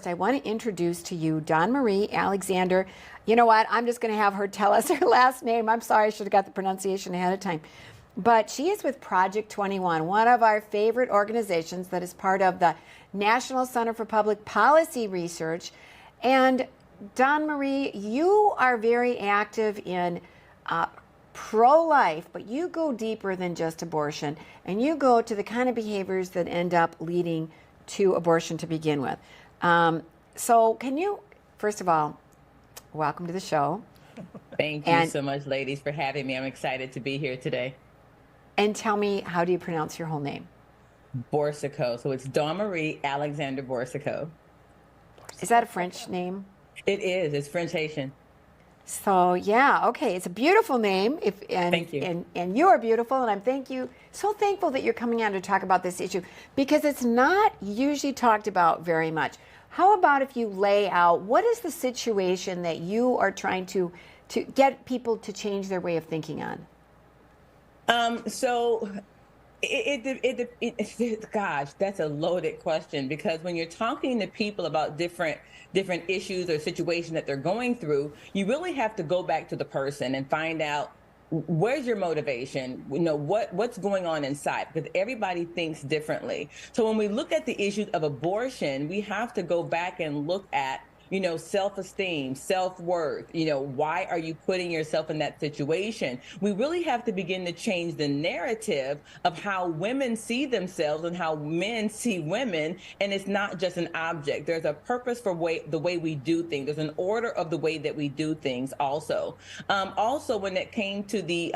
I want to introduce to you DawnMarie Alexander. You know what? I'm just going to have her tell us her last name. I'm sorry, I should have got the pronunciation ahead of time. But she is with Project 21, one of our favorite organizations that is part of the National Center for Public Policy Research. And DawnMarie, you are very active in pro-life, but you go deeper than just abortion, and you go to the kind of behaviors that end up leading to abortion to begin with. So can you, first of all, welcome to the show. Thank you so much, ladies, for having me. I'm excited to be here today. And tell me, how do you pronounce your whole name? Boursiquot. So it's DawnMarie Alexander Boursiquot. Is that a French name? It is. It's French Haitian. So yeah, okay. It's a beautiful name. Thank you. And you are beautiful, and I'm so thankful that you're coming on to talk about this issue, because it's not usually talked about very much. How about if you lay out what is the situation that you are trying to get people to change their way of thinking on? Gosh, that's a loaded question, because when you're talking to people about different issues or situations that they're going through, you really have to go back to the person and find out, where's your motivation? You know, what's going on inside, because everybody thinks differently. So when we look at the issues of abortion, we have to go back and look at, you know, self-esteem, self-worth, you know, why are you putting yourself in that situation? We really have to begin to change the narrative of how women see themselves and how men see women. And it's not just an object. There's a purpose for the way we do things. There's an order of the way that we do things also. Also, when it came to the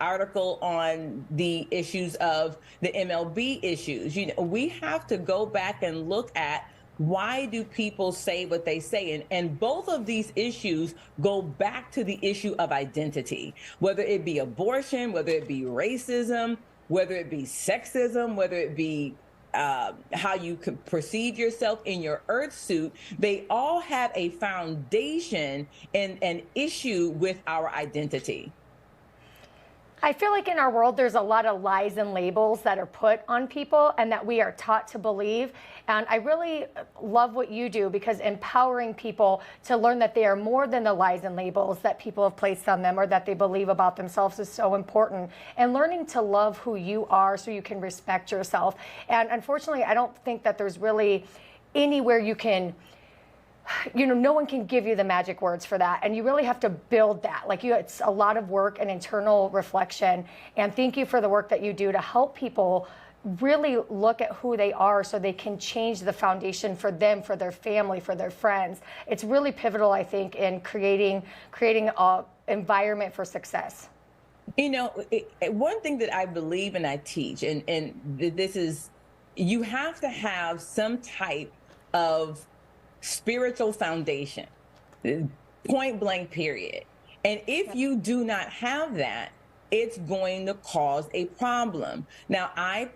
article on the issues of the MLB issues, you know, we have to go back and look at, why do people say what they say? And both of these issues go back to the issue of identity, whether it be abortion, whether it be racism, whether it be sexism, whether it be how you could perceive yourself in your earth suit. They all have a foundation and an issue with our identity. I feel like in our world, there's a lot of lies and labels that are put on people and that we are taught to believe. And I really love what you do, because empowering people to learn that they are more than the lies and labels that people have placed on them or that they believe about themselves is so important. And learning to love who you are so you can respect yourself. And unfortunately, I don't think that there's really anywhere you can, you know, no one can give you the magic words for that. And you really have to build that. Like it's a lot of work and internal reflection. And thank you for the work that you do to help people really look at who they are so they can change the foundation for them, for their family, for their friends. It's really pivotal, I think, in creating an environment for success. You know, one thing that I believe and I teach, and this is, you have to have some type of spiritual foundation, point blank, period. And if you do not have that, it's going to cause a problem. Now, I'm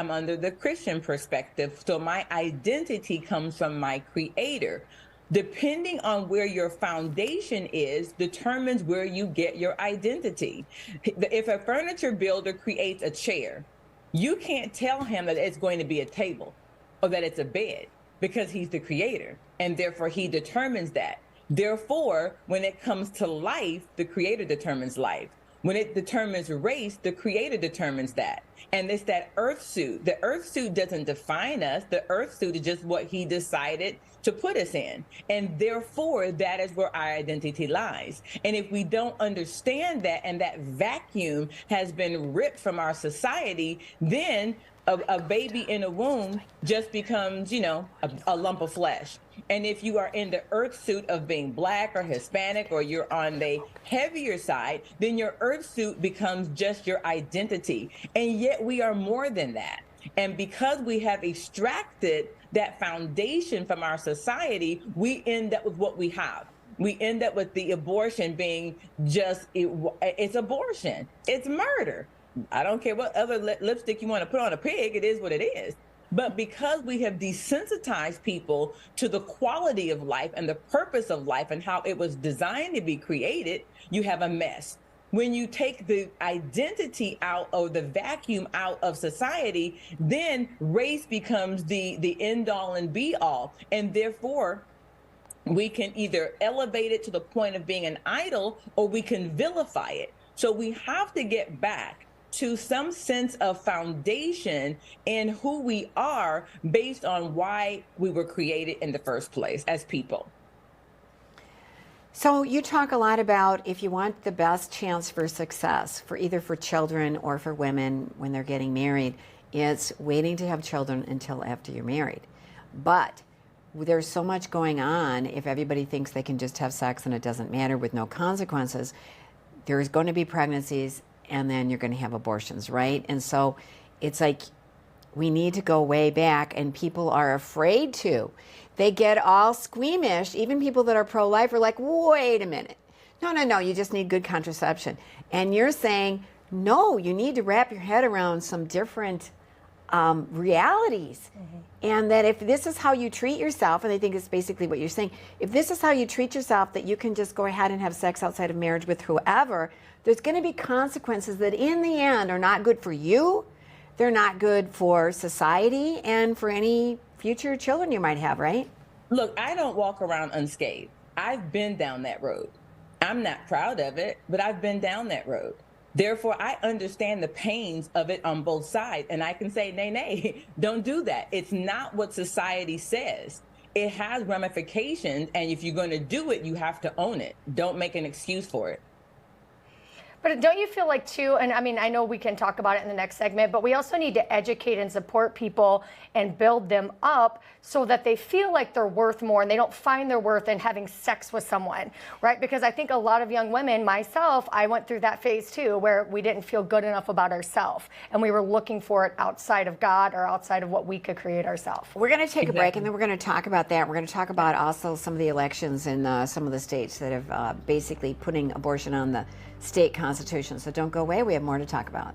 under the Christian perspective, so my identity comes from my Creator. Depending on where your foundation is, determines where you get your identity. If a furniture builder creates a chair, you can't tell him that it's going to be a table or that it's a bed, because he's the creator, and therefore he determines that. Therefore, when it comes to life, the creator determines life. When it determines race, the creator determines that. And it's that earth suit. The earth suit doesn't define us. The earth suit is just what he decided to put us in. And therefore, that is where our identity lies. And if we don't understand that, and that vacuum has been ripped from our society, then a baby in a womb just becomes, you know, a lump of flesh. And if you are in the earth suit of being Black or Hispanic, or you're on the heavier side, then your earth suit becomes just your identity. And yet we are more than that. And because we have extracted that foundation from our society, we end up with what we have. We end up with the abortion being just, it's abortion, it's murder. I don't care what other lipstick you want to put on a pig, it is what it is. But because we have desensitized people to the quality of life and the purpose of life and how it was designed to be created, you have a mess. when you take the identity out or the vacuum out of society, then race becomes the end all and be all. And therefore, we can either elevate it to the point of being an idol, or we can vilify it. So we have to get back to some sense of foundation in who we are based on why we were created in the first place as people. So you talk a lot about if you want the best chance for success, for either for children or for women when they're getting married, it's waiting to have children until after you're married. But there's so much going on. If everybody thinks they can just have sex and it doesn't matter with no consequences, there's going to be pregnancies and then you're going to have abortions, right? And so it's like we need to go way back, and people are afraid to. They get all squeamish. Even people that are pro-life are like, wait a minute. No, you just need good contraception. And you're saying, no, you need to wrap your head around some different realities. Mm-hmm. And that if this is how you treat yourself, and I think it's basically what you're saying, if this is how you treat yourself, that you can just go ahead and have sex outside of marriage with whoever, there's going to be consequences that in the end are not good for you, they're not good for society, and for any future children you might have, right? Look, I don't walk around unscathed. I've been down that road. I'm not proud of it, but I've been down that road. Therefore, I understand the pains of it on both sides. And I can say, nay, don't do that. It's not what society says. It has ramifications. And if you're going to do it, you have to own it. Don't make an excuse for it. But don't you feel like too, and I mean, I know we can talk about it in the next segment, but we also need to educate and support people and build them up so that they feel like they're worth more and they don't find their worth in having sex with someone, right? Because I think a lot of young women, myself, I went through that phase too, where we didn't feel good enough about ourselves and we were looking for it outside of God or outside of what we could create ourselves. We're going to take a break, and then we're going to talk about that. We're going to talk about also some of the elections in some of the states that have basically putting abortion on the state constitution. So don't go away. We have more to talk about.